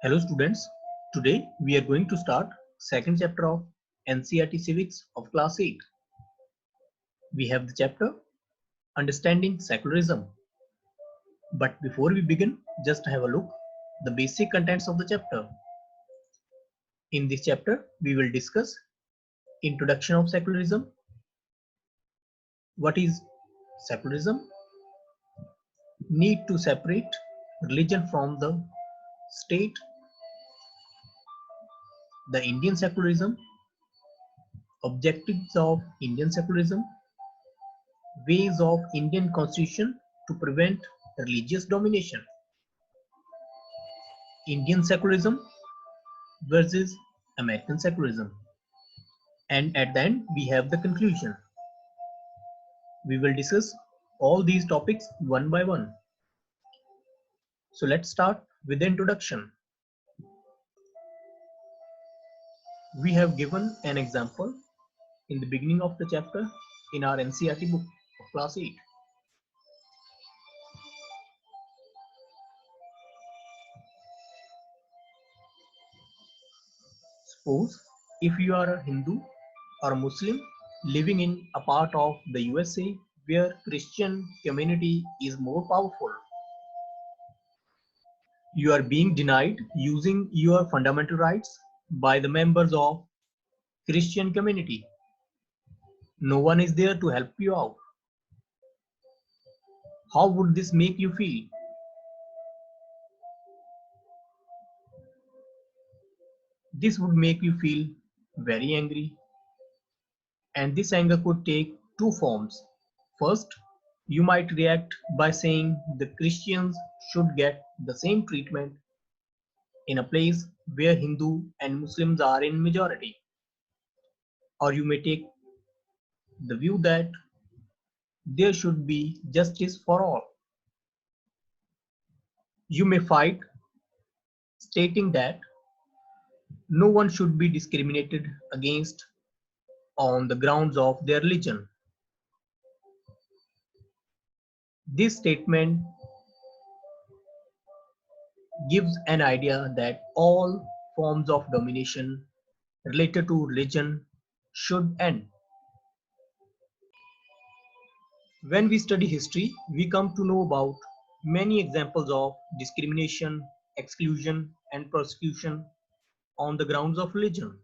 Hello students, today we are going to start second chapter of NCERT Civics of class 8. We have the chapter Understanding Secularism. But before we begin, just have a look the basic contents of the chapter. In this chapter, we will discuss Introduction of Secularism. What is secularism? Need to separate religion from the state. The Indian secularism. Objectives of Indian secularism. Ways of Indian constitution to prevent religious domination. Indian secularism versus American secularism. And at the end, we have the conclusion. We will discuss all these topics one by one. So let's start with the introduction. We have given an example in the beginning of the chapter in our NCERT book of class 8. Suppose if you are a Hindu or a Muslim living in a part of the USA where Christian community is more powerful, you are being denied using your fundamental rights by the members of Christian community. No one is there to help you out. How would this make you feel? This would make you feel very angry, and this anger could take two forms. First, you might react by saying the Christians should get the same treatment in a place where Hindu and Muslims are in majority. Or you may take the view that there should be justice for all. You may fight, stating that no one should be discriminated against on the grounds of their religion. This statement gives an idea that all forms of domination related to religion should end. When we study history, we come to know about many examples of discrimination, exclusion, and persecution on the grounds of religion.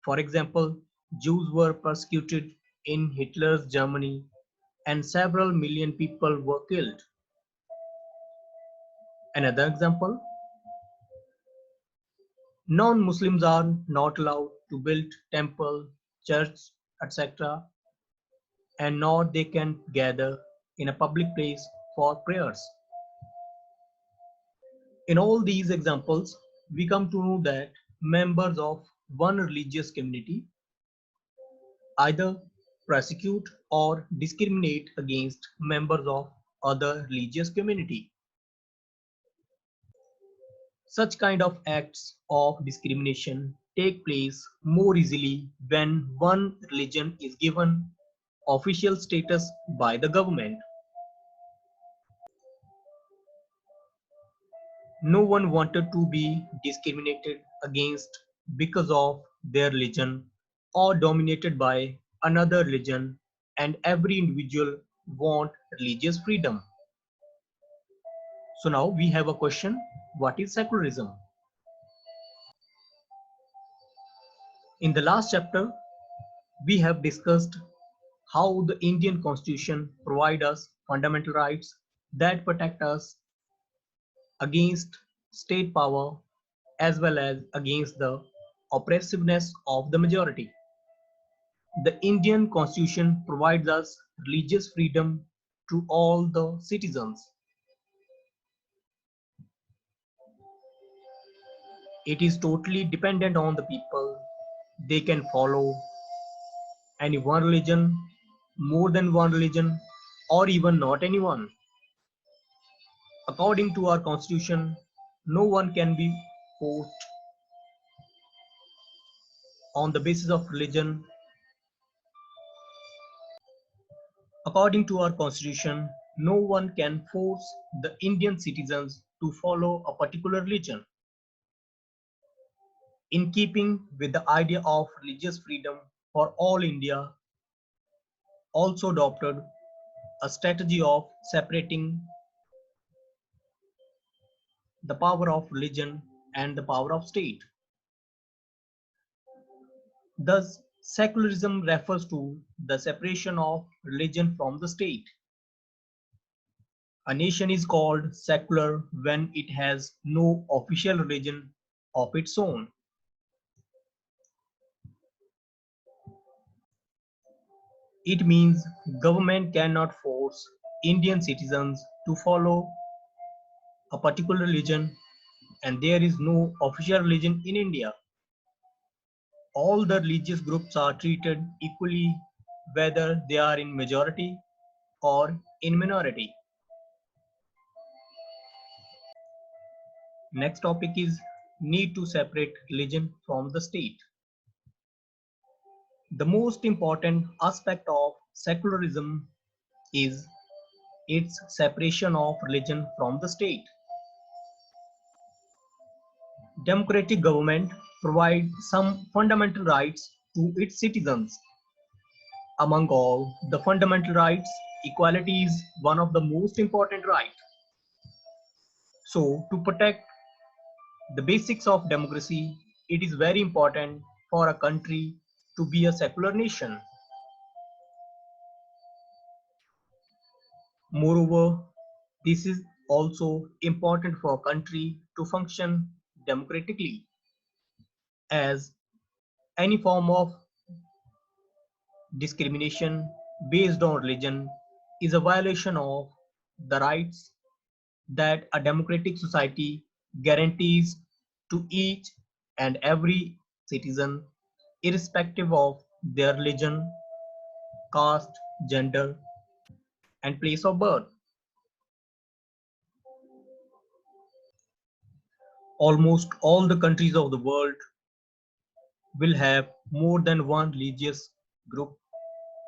For example, Jews were persecuted in Hitler's Germany and several million people were killed. Another example, non-Muslims are not allowed to build temple, church, etc. and nor they can gather in a public place for prayers. In all these examples, we come to know that members of one religious community either persecute or discriminate against members of other religious community. Such kind of acts of discrimination take place more easily when one religion is given official status by the government. No one wanted to be discriminated against because of their religion or dominated by another religion, and every individual want religious freedom. So now we have a question, what is secularism? In the last chapter, we have discussed how the Indian Constitution provides us fundamental rights that protect us against state power as well as against the oppressiveness of the majority. The Indian Constitution provides us religious freedom to all the citizens. It is totally dependent on the people. They can follow any one religion, more than one religion, or even not anyone. According to our constitution, no one can be forced on the basis of religion. According to our constitution, no one can force the Indian citizens to follow a particular religion. In keeping with the idea of religious freedom for all, India also adopted a strategy of separating the power of religion and the power of state. Thus, secularism refers to the separation of religion from the state. A nation is called secular when it has no official religion of its own. It means government cannot force Indian citizens to follow a particular religion, and there is no official religion in India. All the religious groups are treated equally whether they are in majority or in minority. Next topic is need to separate religion from the state. The most important aspect of secularism is its separation of religion from the state. Democratic government provide some fundamental rights to its citizens. Among all the fundamental rights, equality is one of the most important rights. So, to protect the basics of democracy, it is very important for a country to be a secular nation. Moreover, this is also important for a country to function democratically, as any form of discrimination based on religion is a violation of the rights that a democratic society guarantees to each and every citizen, irrespective of their religion, caste, gender, and place of birth. Almost all the countries of the world will have more than one religious group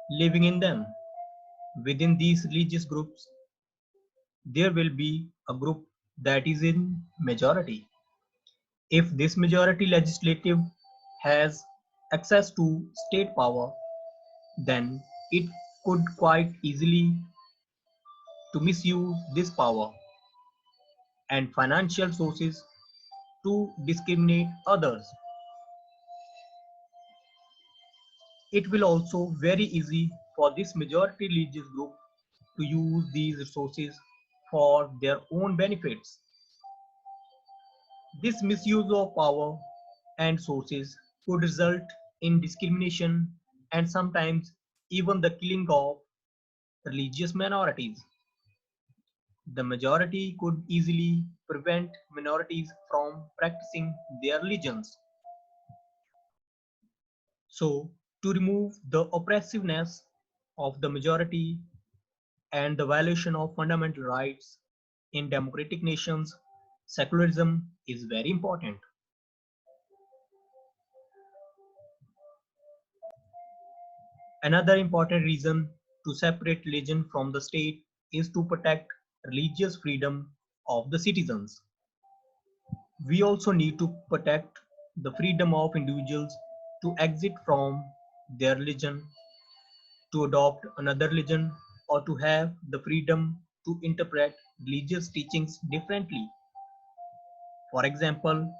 living in them. Within these religious groups, there will be a group that is in majority. If this majority legislative has access to state power, then it could quite easily to misuse this power and financial sources to discriminate others. It will also very easy for this majority religious group to use these resources for their own benefits. This misuse of power and sources could result in discrimination and sometimes even the killing of religious minorities. The majority could easily prevent minorities from practicing their religions. So, to remove the oppressiveness of the majority and the violation of fundamental rights in democratic nations, secularism is very important. Another important reason to separate religion from the state is to protect religious freedom of the citizens. We also need to protect the freedom of individuals to exit from their religion, to adopt another religion, or to have the freedom to interpret religious teachings differently. For example,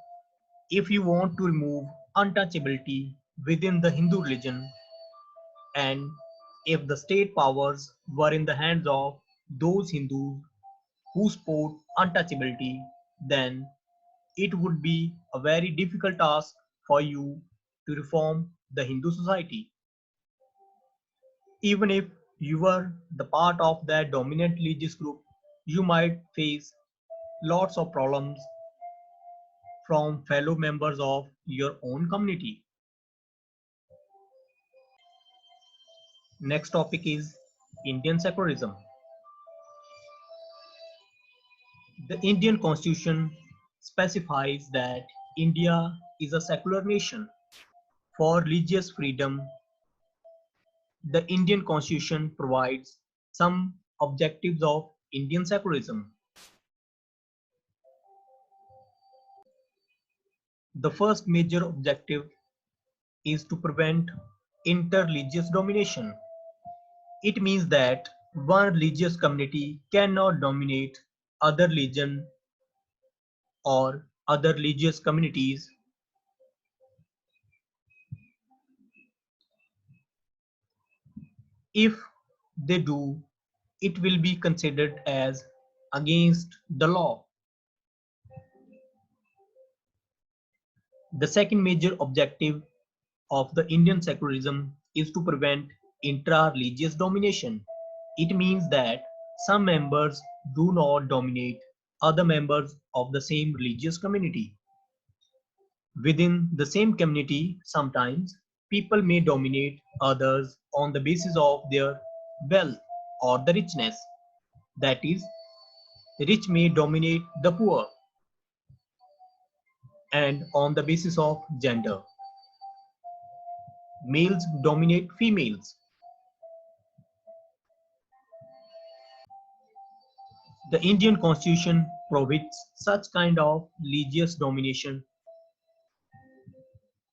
if you want to remove untouchability within the Hindu religion, and if the state powers were in the hands of those Hindus who support untouchability, then it would be a very difficult task for you to reform the Hindu society. Even if you were the part of that dominant religious group, you might face lots of problems from fellow members of your own community. Next topic is Indian secularism. The Indian constitution specifies that India is a secular nation. For religious freedom, the Indian constitution provides some objectives of Indian secularism. The first major objective is to prevent interreligious domination. It means that one religious community cannot dominate other religion or other religious communities. If they do, it will be considered as against the law. The second major objective of the Indian secularism is to prevent intra-religious domination. It means that some members do not dominate other members of the same religious community. Within the same community, sometimes people may dominate others on the basis of their wealth or the richness. That is, the rich may dominate the poor, and on the basis of gender, males dominate females. The Indian constitution prohibits such kind of religious domination,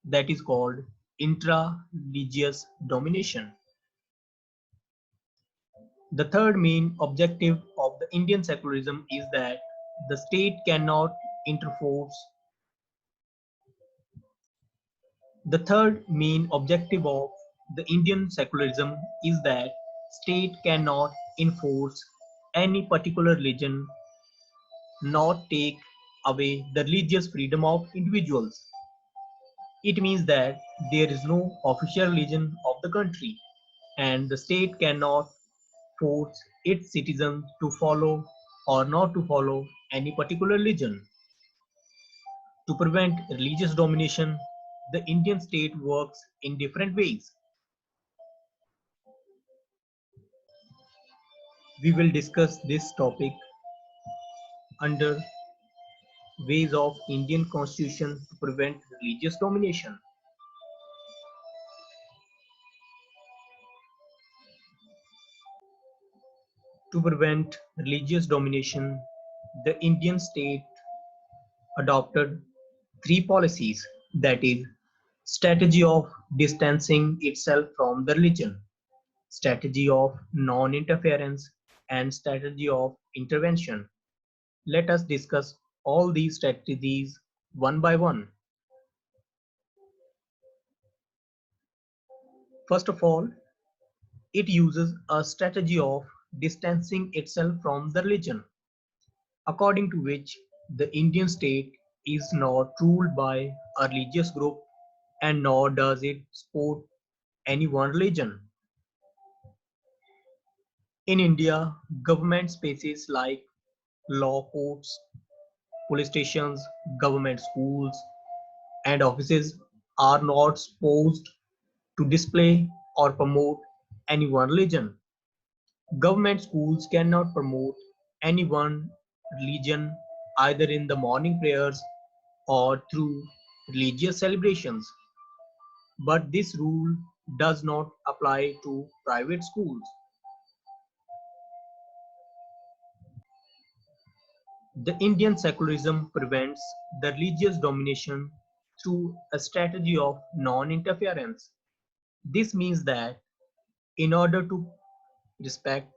that is called intra-religious domination. The third main objective of the Indian secularism is that the state cannot interforce. The third main objective of the Indian secularism is that state cannot enforce any particular religion, nor take away the religious freedom of individuals. It means that there is no official religion of the country, and the state cannot force its citizens to follow or not to follow any particular religion. To prevent religious domination, the Indian state works in different ways. We will discuss this topic under ways of Indian constitution to prevent religious domination. To prevent religious domination, the Indian state adopted three policies, that is, strategy of distancing itself from the religion, strategy of non-interference, and strategy of intervention. Let us discuss all these strategies one by one. First of all, it uses a strategy of distancing itself from the religion, according to which the Indian state is not ruled by a religious group and nor does it support any one religion. In India, government spaces like law courts, police stations, government schools, and offices are not supposed to display or promote any one religion. Government schools cannot promote any one religion either in the morning prayers or through religious celebrations. But this rule does not apply to private schools. The Indian secularism prevents the religious domination through a strategy of non-interference. This means that in order to respect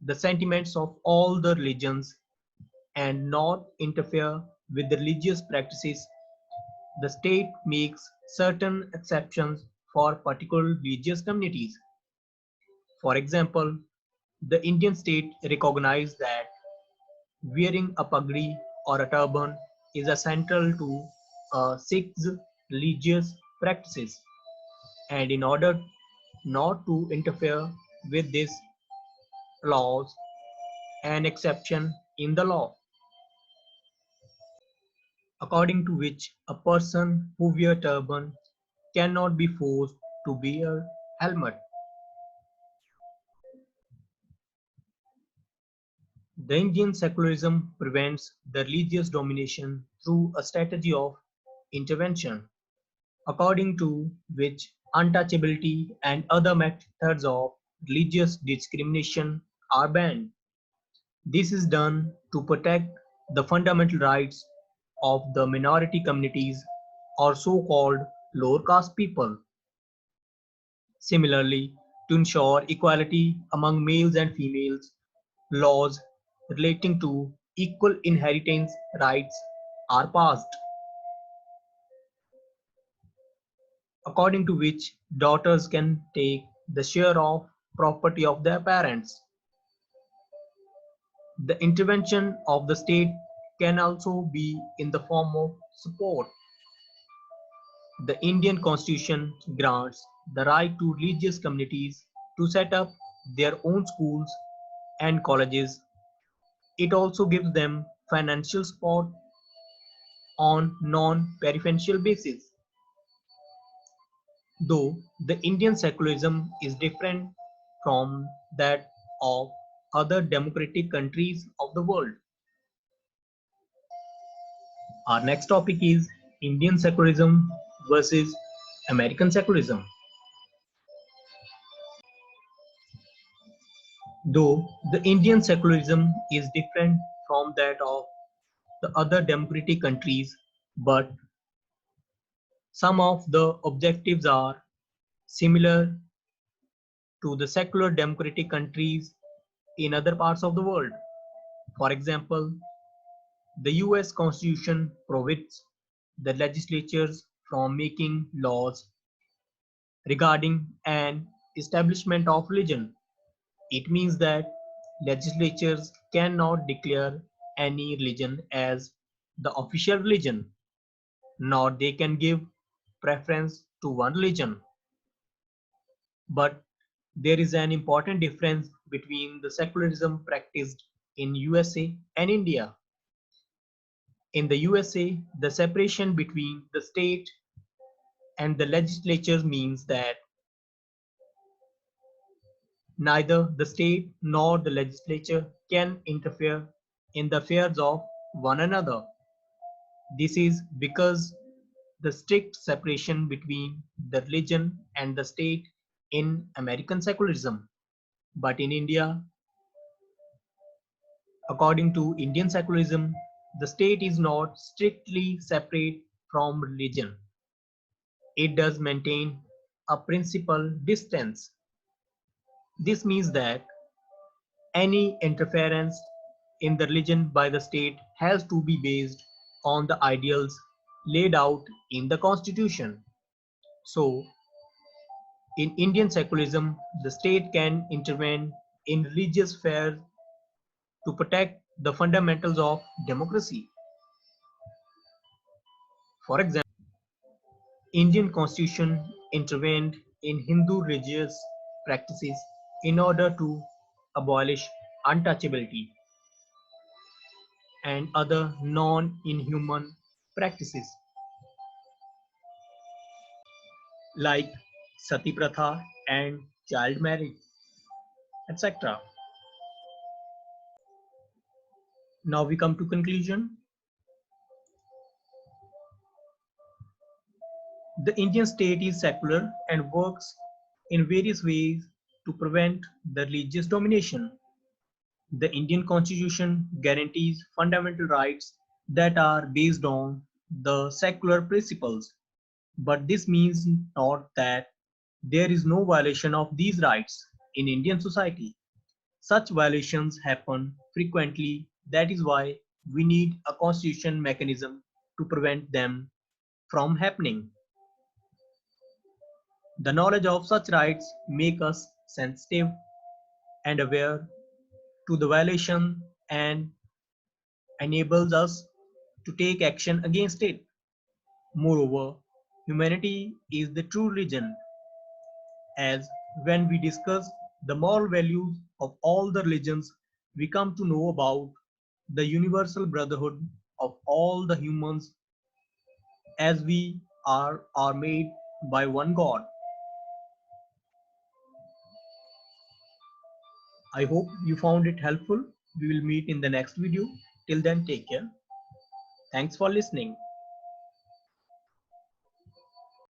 the sentiments of all the religions and not interfere with the religious practices, the state makes certain exceptions for particular religious communities. For example, the Indian state recognized that wearing a pagdi or a turban is essential to Sikhs' religious practices, and in order not to interfere with these laws, an exception in the law, according to which a person who wears turban cannot be forced to wear helmet. The Indian secularism prevents the religious domination through a strategy of intervention, according to which untouchability and other methods of religious discrimination are banned. This is done to protect the fundamental rights of the minority communities or so-called lower caste people. Similarly, to ensure equality among males and females, laws relating to equal inheritance rights are passed, according to which daughters can take the share of property of their parents. The intervention of the state can also be in the form of support. The Indian Constitution grants the right to religious communities to set up their own schools and colleges. It also gives them financial support on non-preferential basis. Though the Indian secularism is different from that of other democratic countries of the world. Our next topic is Indian secularism versus American secularism. Though the Indian secularism is different from that of the other democratic countries, but some of the objectives are similar to the secular democratic countries in other parts of the world. For example, the US Constitution prohibits the legislatures from making laws regarding an establishment of religion. It means that legislatures cannot declare any religion as the official religion, nor they can give preference to one religion. But there is an important difference between the secularism practiced in USA and India. In the USA, the separation between the state and the legislature means that neither the state nor the legislature can interfere in the affairs of one another. This is because the strict separation between the religion and the state in American secularism. But in India, according to Indian secularism, the state is not strictly separate from religion. It does maintain a principal distance. This means that any interference in the religion by the state has to be based on the ideals laid out in the constitution. So, in Indian secularism, the state can intervene in religious affairs to protect the fundamentals of democracy. For example, Indian constitution intervened in Hindu religious practices in order to abolish untouchability and other non-inhuman practices like sati pratha and child marriage, etc. Now we come to conclusion. The Indian state is secular and works in various ways to prevent the religious domination. The Indian constitution guarantees fundamental rights that are based on the secular principles. But this means not that there is no violation of these rights in Indian society. Such violations happen frequently. That is why we need a constitution mechanism to prevent them from happening. The knowledge of such rights make us sensitive and aware to the violation and enables us to take action against it. Moreover, humanity is the true religion, as when we discuss the moral values of all the religions, we come to know about the universal brotherhood of all the humans as we are made by one God. I hope you found it helpful. We will meet in the next video. Till then, take care. Thanks for listening.